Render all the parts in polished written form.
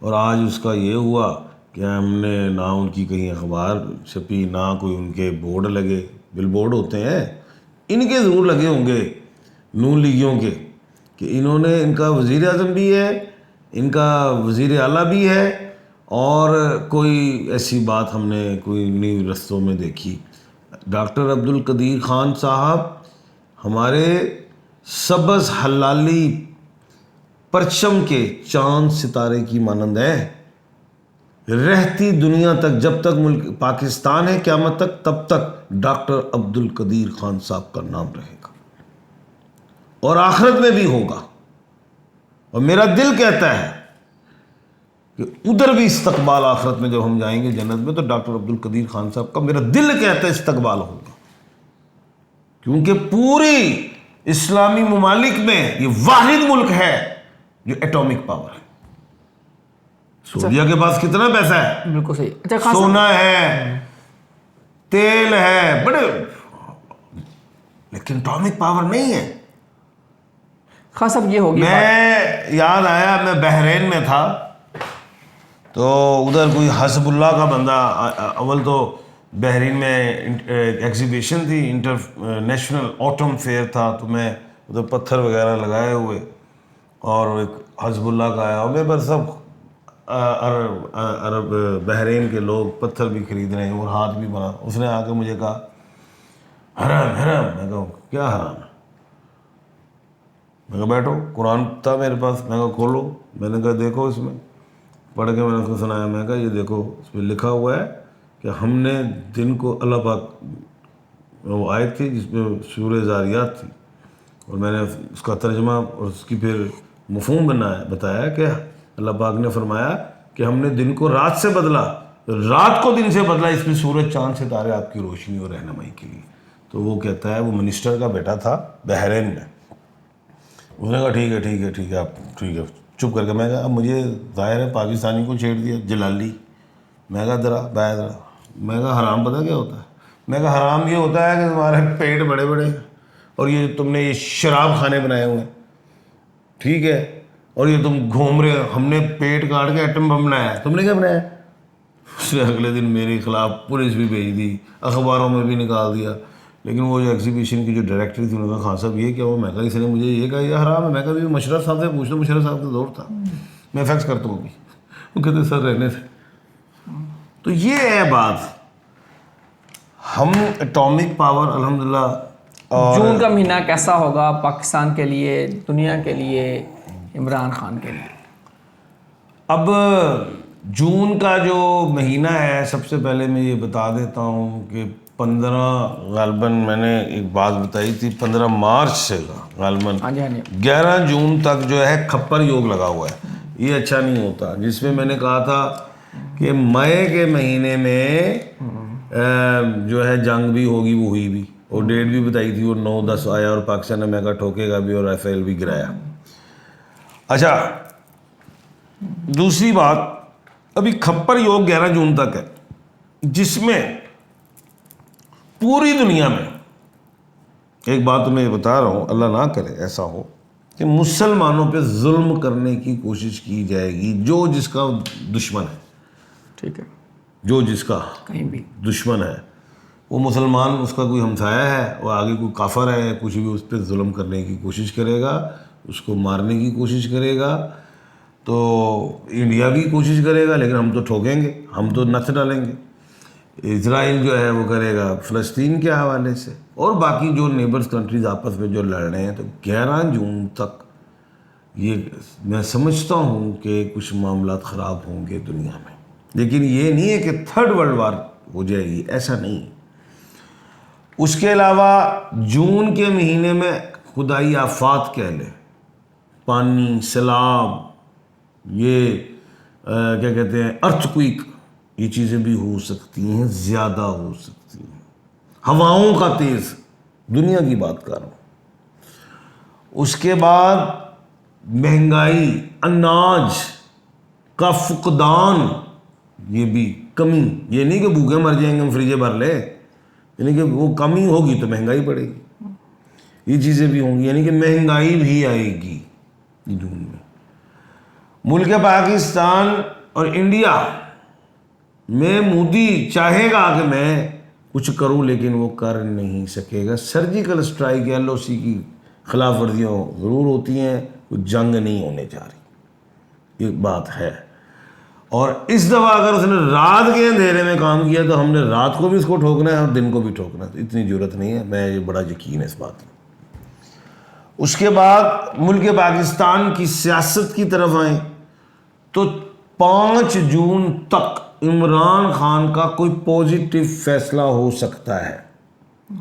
اور آج اس کا یہ ہوا کہ ہم نے نہ ان کی کہیں اخبار چھپی، نہ کوئی ان کے بورڈ لگے. بل بورڈ ہوتے ہیں ان کے ضرور لگے ہوں گے نون لیگیوں کے کہ انہوں نے، ان کا وزیر اعظم بھی ہے، ان کا وزیر اعلیٰ بھی ہے، اور کوئی ایسی بات ہم نے کوئی نئی رستوں میں دیکھی. ڈاکٹر عبد القدیر خان صاحب ہمارے سبز حلالی پرچم کے چاند ستارے کی مانند ہے. رہتی دنیا تک، جب تک ملک پاکستان ہے قیامت تک، تب تک ڈاکٹر عبد القدیر خان صاحب کا نام رہے گا اور آخرت میں بھی ہوگا. اور میرا دل کہتا ہے کہ ادھر بھی استقبال، آخرت میں جب ہم جائیں گے جنت میں، تو ڈاکٹر عبد القدیر خان صاحب کا میرا دل کہتا ہے استقبال ہوگا. کیونکہ پوری اسلامی ممالک میں یہ واحد ملک ہے جو ایٹامک پاور ہے. سعودیہ کے پاس کتنا پیسہ ہے، بالکل صحیح. اچھا خان سونا ہے، تیل ہے بڑے، لیکن ایٹامک پاور نہیں ہے. صاحب یہ ہوگی میں یاد آیا، میں بحرین میں تھا تو ادھر کوئی حزب اللہ کا بندہ، اول تو بحرین میں ایگزیبیشن تھی، انٹرنیشنل آٹم فیئر تھا، تو میں ادھر پتھر وغیرہ لگائے ہوئے اور ایک حزب اللہ کا آیا، اور میں پر سب عرب بحرین کے لوگ پتھر بھی خرید رہے ہیں اور ہاتھ بھی بنا. اس نے آ کے مجھے کہا حرام حرام. میں کہا کیا حرام ہے؟ میں کہا بیٹھو. قرآن تھا میرے پاس، میں کہا کھولو. میں نے کہا دیکھو، اس میں پڑھ کے میں نے اس کو سنایا. میں کہا یہ دیکھو، اس میں لکھا ہوا ہے کہ ہم نے دن کو، اللہ پاک، وہ آیت تھی جس میں سورہ زاریات تھی، اور میں نے اس کا ترجمہ اور اس کی پھر مفہوم بتایا کہ اللہ پاک نے فرمایا کہ ہم نے دن کو رات سے بدلا، رات کو دن سے بدلا، اس میں سورج چاند ستارے آپ کی روشنی اور رہنمائی کے لیے. تو وہ کہتا ہے، وہ منسٹر کا بیٹا تھا بحرین میں. اس نے کہا ٹھیک ہے ٹھیک ہے ٹھیک ہے، آپ ٹھیک ہے، چپ کر کے. میں کہا اب مجھے ظاہر ہے پاکستانی کو چھیڑ دیا، جلالی. میں کہا ذرا بیٹھ ذرا. میں کہا حرام پتہ کیا ہوتا ہے؟ میں کہا حرام یہ ہوتا ہے کہ تمہارے پیٹ بڑے بڑے ہیں، اور یہ تم نے یہ شراب خانے بنائے ہوئے ہیں، ٹھیک ہے، اور یہ تم گھوم رہے ہو. ہم نے پیٹ کاٹ کے ایٹم بم بنایا ہے، تم نے کیا بنایا؟ اس نے اگلے دن میرے خلاف پولیس بھی بھیج دی، اخباروں میں بھی نکال دیا. لیکن وہ جو ایگزیبیشن کی جو ڈائریکٹر تھی، انہوں نے کہا خان صاحب یہ کیا ہوا؟ میں کہا اس نے مجھے یہ کہا یہ حرام ہے. میں کہا بھی مشرف صاحب سے پوچھ لو، مشرف صاحب کا دور تھا، میں فیکس کرتا ہوں ابھی. وہ کہتے سر رہنے سے. تو یہ ہے بات. ہم ایٹامک پاور الحمدللہ. جون کا مہینہ کیسا ہوگا پاکستان کے لیے، دنیا کے لیے، عمران خان کے لیے؟ اب جون کا جو مہینہ ہے، سب سے پہلے میں یہ بتا دیتا ہوں کہ 15 غالباً میں نے ایک بات بتائی تھی، 15 مارچ سے غالباً 11 جون تک جو ہے کھپر یوگ لگا ہوا ہے. یہ اچھا نہیں ہوتا، جس میں نے کہا تھا کہ مئی کے مہینے میں جو ہے جنگ بھی ہوگی، وہ ہوئی بھی، اور ڈیٹ بھی بتائی تھی، اور 9-10 آیا، اور پاکستان نے میگا ٹھوکے گا بھی، اور رافیل بھی گرایا. اچھا دوسری بات، ابھی کھپر یوگ 11 جون تک ہے، جس میں پوری دنیا میں، ایک بات میں بتا رہا ہوں، اللہ نہ کرے ایسا ہو کہ مسلمانوں پہ ظلم کرنے کی کوشش کی جائے گی. جو جس کا دشمن ہے، ٹھیک ہے، جو جس کا کہیں بھی دشمن ہے، وہ مسلمان، اس کا کوئی ہمسایہ ہے، وہ آگے کوئی کافر ہے، کچھ بھی اس پہ ظلم کرنے کی کوشش کرے گا، اس کو مارنے کی کوشش کرے گا، تو انڈیا بھی کوشش کرے گا، لیکن ہم تو ٹھوکیں گے، ہم تو نتھ ڈالیں گے. اسرائیل جو ہے وہ کرے گا فلسطین کے حوالے سے، اور باقی جو نیبرز کنٹریز آپس میں جو لڑ رہے ہیں. تو 11 جون تک یہ میں سمجھتا ہوں کہ کچھ معاملات خراب ہوں گے دنیا میں. لیکن یہ نہیں ہے کہ 3rd ورلڈ وار ہو جائے گی، ایسا نہیں. اس کے علاوہ جون کے مہینے میں خدائی آفات کہہ لیں، پانی، سیلاب، یہ کیا کہتے ہیں، ارتھ کوئک، یہ چیزیں بھی ہو سکتی ہیں، زیادہ ہو سکتی ہیں. ہواؤں کا تیز، دنیا کی بات کر رہا ہوں. اس کے بعد مہنگائی، اناج کا فقدان، یہ بھی کمی. یہ نہیں کہ بھوکے مر جائیں گے ہم فریجیں بھر لے، یعنی کہ وہ کمی ہوگی تو مہنگائی بڑھے گی. یہ چیزیں بھی ہوں گی، یعنی کہ مہنگائی بھی آئے گی جون میں. ملک پاکستان اور انڈیا میں مودی چاہے گا کہ میں کچھ کروں لیکن وہ کر نہیں سکے گا. سرجیکل اسٹرائک LOC کی خلاف ورزیاں ضرور ہوتی ہیں, کوئی جنگ نہیں ہونے جا رہی, یہ بات ہے. اور اس دفعہ اگر اس نے رات کے اندھیرے میں کام کیا تو ہم نے رات کو بھی اس کو ٹھوکنا ہے اور دن کو بھی ٹھوکنا ہے. اتنی ضرورت نہیں ہے, میں یہ بڑا یقین ہے اس بات میں. اس کے بعد ملک پاکستان کی سیاست کی طرف آئیں تو 5 جون تک عمران خان کا کوئی پوزیٹیو فیصلہ ہو سکتا ہے.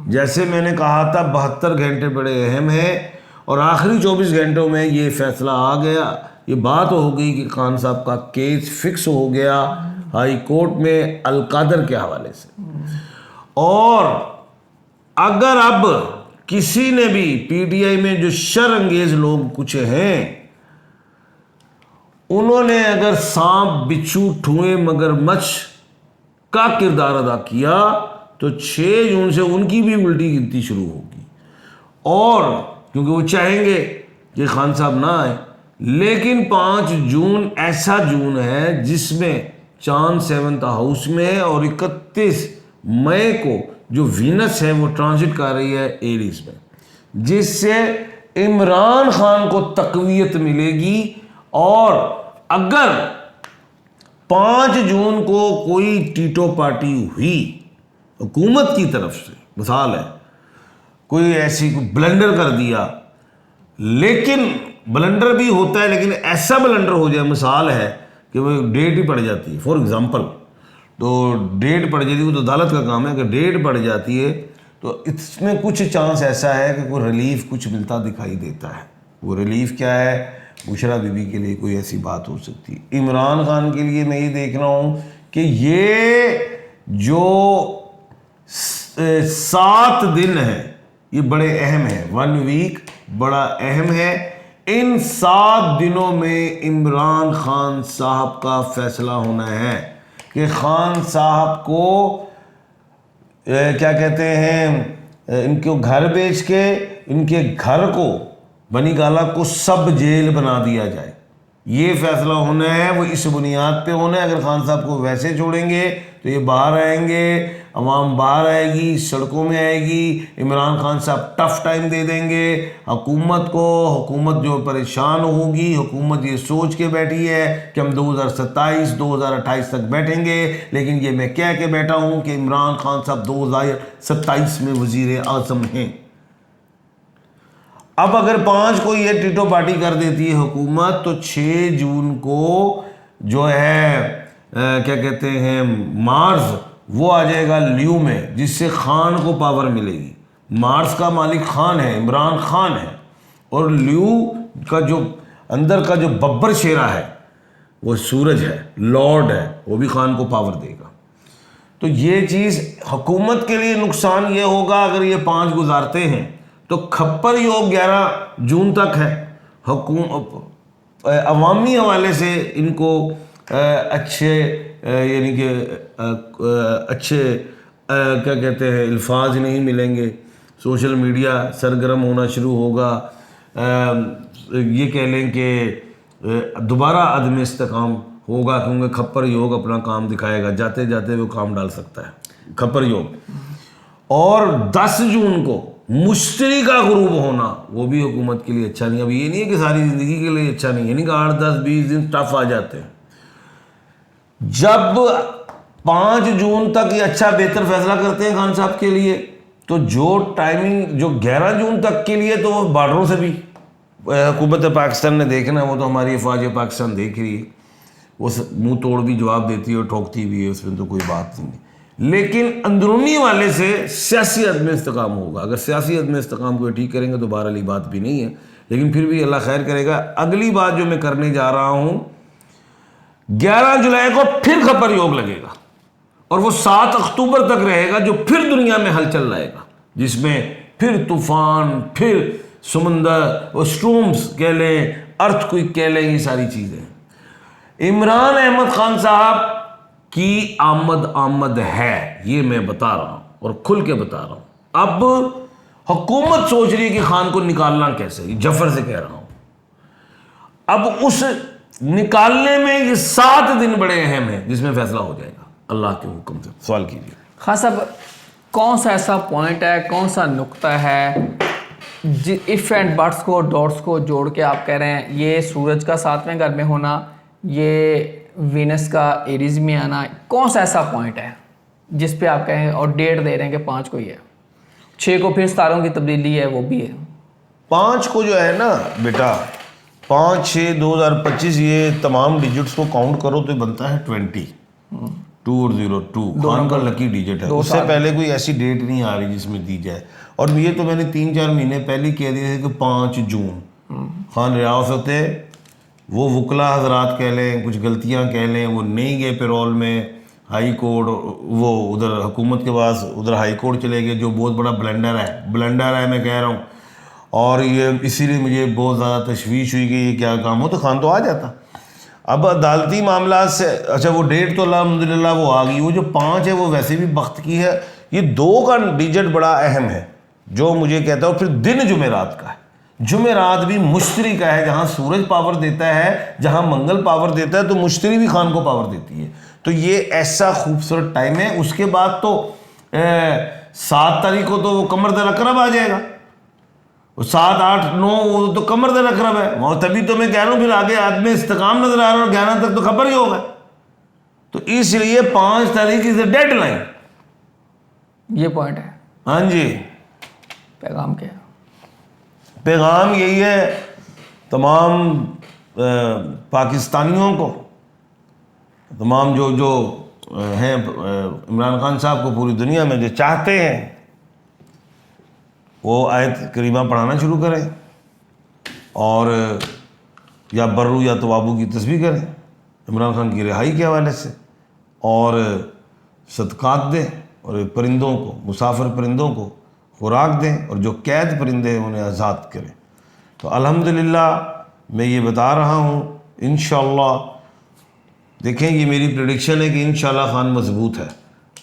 جیسے میں نے کہا تھا 72 گھنٹے بڑے اہم ہیں اور آخری 24 گھنٹوں میں یہ فیصلہ آ گیا. یہ بات ہو گئی کہ خان صاحب کا کیس فکس ہو گیا ہائی کورٹ میں القادر کے حوالے سے. اور اگر اب کسی نے بھی PTI میں جو شر انگیز لوگ کچھ ہیں انہوں نے اگر سانپ بچھو ٹھوئے مگرمچھ کا کردار ادا کیا تو 6 جون سے ان کی بھی الٹی گنتی شروع ہوگی. اور کیونکہ وہ چاہیں گے کہ خان صاحب نہ آئے, لیکن 5 جون ایسا جون ہے جس میں چاند 7th ہاؤس میں ہے اور 31 مئی کو جو وینس ہے وہ ٹرانزٹ کر رہی ہے ایریز میں, جس سے عمران خان کو تقویت ملے گی. اور اگر 5 جون کو کوئی ٹیٹو پارٹی ہوئی حکومت کی طرف سے, مثال ہے کوئی ایسی کوئی بلنڈر کر دیا, لیکن بلنڈر بھی ہوتا ہے لیکن ایسا بلنڈر ہو جائے, مثال ہے کہ وہ ڈیٹ ہی پڑ جاتی ہے فار ایگزامپل, تو ڈیٹ پڑ جاتی ہے, وہ تو عدالت کا کام ہے, اگر ڈیٹ پڑ جاتی ہے تو اس میں کچھ چانس ایسا ہے کہ کوئی ریلیف کچھ ملتا دکھائی دیتا ہے. وہ ریلیف کیا ہے؟ بشرا بی بی کے لیے کوئی ایسی بات ہو سکتی ہے. عمران خان کے لیے میں یہ دیکھ رہا ہوں کہ یہ جو 7 دن ہیں یہ بڑے اہم ہیں, 1 ویک بڑا اہم ہے. ان 7 دنوں میں عمران خان صاحب کا فیصلہ ہونا ہے کہ خان صاحب کو کیا کہتے ہیں, ان کو گھر بیچ کے ان کے گھر کو بنی گالہ کو سب جیل بنا دیا جائے. یہ فیصلہ ہونا ہے, وہ اس بنیاد پہ ہونا ہے. اگر خان صاحب کو ویسے چھوڑیں گے تو یہ باہر آئیں گے, عوام باہر آئے گی, سڑکوں میں آئے گی, عمران خان صاحب ٹف ٹائم دے دیں گے حکومت کو. حکومت جو پریشان ہوگی, حکومت یہ سوچ کے بیٹھی ہے کہ ہم 2027 2028 تک بیٹھیں گے, لیکن یہ میں کہہ کے بیٹھا ہوں کہ عمران خان صاحب 2027 میں وزیر اعظم ہیں. اب اگر 5 کو یہ ٹیٹو پارٹی کر دیتی ہے حکومت تو 6 جون کو جو ہے کیا کہتے ہیں مارس وہ آ جائے گا لیو میں, جس سے خان کو پاور ملے گی. مارس کا مالک خان ہے, عمران خان ہے, اور لیو کا جو اندر کا جو ببر شیرا ہے وہ سورج ہے, لارڈ ہے, وہ بھی خان کو پاور دے گا. تو یہ چیز حکومت کے لیے نقصان یہ ہوگا اگر یہ 5 گزارتے ہیں تو کھپر یوگ 11 جون تک ہے. عوامی حوالے سے ان کو اچھے یعنی کہ اچھے کیا کہتے ہیں الفاظ نہیں ملیں گے. سوشل میڈیا سرگرم ہونا شروع ہوگا. یہ کہہ لیں کہ دوبارہ عدم استحکام ہوگا کیونکہ کھپر یوگ اپنا کام دکھائے گا, جاتے جاتے وہ کام ڈال سکتا ہے کھپر یوگ. اور 10 جون کو مشتری کا غروب ہونا وہ بھی حکومت کے لیے اچھا نہیں. اب یہ نہیں ہے کہ ساری زندگی کے لیے اچھا نہیں, یعنی کہ 8 10 20 دن ٹف آ جاتے ہیں. جب 5 جون تک یہ اچھا بہتر فیصلہ کرتے ہیں خان صاحب کے لیے تو جو ٹائمنگ جو 11 جون تک کے لیے تو وہ بارڈروں سے بھی حکومت پاکستان نے دیکھنا ہے, وہ تو ہماری افواج پاکستان دیکھ رہی ہے, وہ منہ توڑ بھی جواب دیتی ہے اور ٹھوکتی بھی ہے, اس میں تو کوئی بات نہیں. لیکن اندرونی والے سے سیاسی عدم استحکام ہوگا. اگر سیاسی عدم استحکام کو ٹھیک کریں گے تو بہرحال بات بھی نہیں ہے, لیکن پھر بھی اللہ خیر کرے گا. اگلی بات جو میں کرنے جا رہا ہوں 11 جولائی کو پھر کھپر یوگ لگے گا اور وہ 7 اکتوبر تک رہے گا, جو پھر دنیا میں ہلچل رہے گا, جس میں پھر طوفان, پھر سمندر اسٹرومز کہہ لیں, ارتھ کوئک کہہ لیں, یہ ساری چیزیں. عمران احمد خان صاحب کی آمد ہے, یہ میں بتا رہا ہوں اور کھل کے بتا رہا ہوں. اب حکومت سوچ رہی ہے کہ خان کو نکالنا کیسے, جعفر سے کہہ رہا ہوں. اب اس نکالنے میں یہ 7 دن بڑے اہم ہیں جس میں فیصلہ ہو جائے گا اللہ کے حکم سے. سوال کیجیے. خان صاحب کون سا ایسا پوائنٹ ہے, کون سا نقطہ ہے ایف اینڈ بٹس کو ڈاٹس کو جوڑ کے آپ کہہ رہے ہیں یہ سورج کا 7ویں گھر میں ہونا, یہ وینس کا ایریز میں آنا, کون سا ایسا پوائنٹ ہے جس پہ آپ کہیں, اور ڈیٹ دے رہے ہیں کہ 5 کو ہی ہے, 6 کو پھر ستاروں کی تبدیلی ہے وہ بھی ہے. 5 کو جو ہے نا بیٹا, 5/6/2025 یہ تمام ڈیجٹس کو کاؤنٹ کرو تو بنتا ہے 20. 2 اور 0 2 خان کا لکی ڈیجٹ ہے. اس سے پہلے کوئی ایسی ڈیٹ نہیں آ رہی جس میں دی جائے. اور یہ تو میں نے 3-4 مہینے پہلے کہہ دیا ہے کہ 5 جون خان ریاست ہے. وہ وکلا حضرات کہہ لیں, کچھ غلطیاں کہہ لیں, وہ نہیں گئے پیرول میں, ہائی کورٹ, وہ ادھر حکومت کے پاس ادھر ہائی کورٹ چلے گئے, جو بہت بڑا بلنڈر ہے میں کہہ رہا ہوں. اور یہ اسی لیے مجھے بہت زیادہ تشویش ہوئی کہ یہ کیا کام ہو, تو خان تو آ جاتا. اب عدالتی معاملات سے اچھا وہ ڈیٹ تو الحمدللہ وہ آ گئی. وہ جو 5 ہے وہ ویسے بھی وقت کی ہے. یہ 2 کا ڈیجٹ بڑا اہم ہے جو مجھے کہتا ہے. اور پھر دن جمعرات کا ہے. جمعرات بھی مشتری کا ہے, جہاں سورج پاور دیتا ہے, جہاں منگل پاور دیتا ہے, تو مشتری بھی خان کو پاور دیتی ہے. تو یہ ایسا خوبصورت ٹائم ہے. اس کے بعد تو 7 تاریخ کو تو وہ قمر در اقرب آ جائے گا. 7 8 9 وہ تو قمر در اقرب ہے. اور تبھی تو میں کہہ رہا ہوں پھر آگے آدمی استقام نظر آ رہا ہے, اور 11 تک تو خبر ہی ہوگا. تو اس لیے 5 تاریخ از اے ڈیڈ لائن. یہ پوائنٹ ہے. ہاں جی. پیغام کیا ہے؟ پیغام یہی ہے تمام پاکستانیوں کو, تمام جو ہیں عمران خان صاحب کو پوری دنیا میں جو چاہتے ہیں وہ آیت کریمہ پڑھانا شروع کریں, اور یا برو یا توابو کی تسبیح کریں عمران خان کی رہائی کے حوالے سے, اور صدقات دیں, اور پرندوں کو, مسافر پرندوں کو خوراک دیں, اور جو قید پرندے ہیں انہیں آزاد کریں. تو الحمدللہ میں یہ بتا رہا ہوں انشاءاللہ. دیکھیں یہ میری پریڈکشن ہے کہ انشاءاللہ خان مضبوط ہے.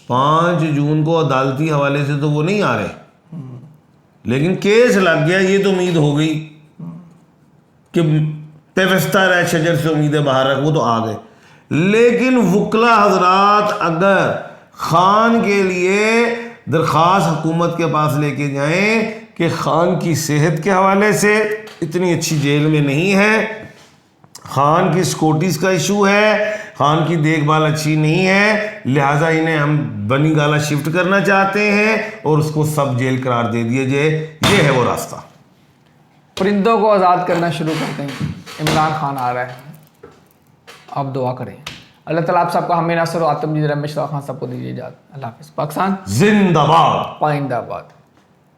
5 جون کو عدالتی حوالے سے تو وہ نہیں آ رہے, لیکن کیس لگ گیا, یہ تو امید ہو گئی کہ پیوستہ رہ شجر سے امید باہر رکھ, وہ تو آ گئے. لیکن وکلا حضرات اگر خان کے لیے درخواست حکومت کے پاس لے کے جائیں کہ خان کی صحت کے حوالے سے اتنی اچھی جیل میں نہیں ہے, خان کی سکوٹیز کا ایشو ہے, خان کی دیکھ بھال اچھی نہیں ہے, لہٰذا انہیں ہم بنی گالا شفٹ کرنا چاہتے ہیں اور اس کو سب جیل قرار دے دیے جائے. یہ ہے وہ راستہ. پرندوں کو آزاد کرنا شروع کرتے ہیں. عمران خان آ رہا ہے, آپ دعا کریں. اللہ تعالیٰ آپ سب کو, ہمیں ناصر و آتم جی رحمت صاحب خان سب کو دیجیے اجازت. اللہ حافظ. پاکستان زندہ باد. پائندہ باد.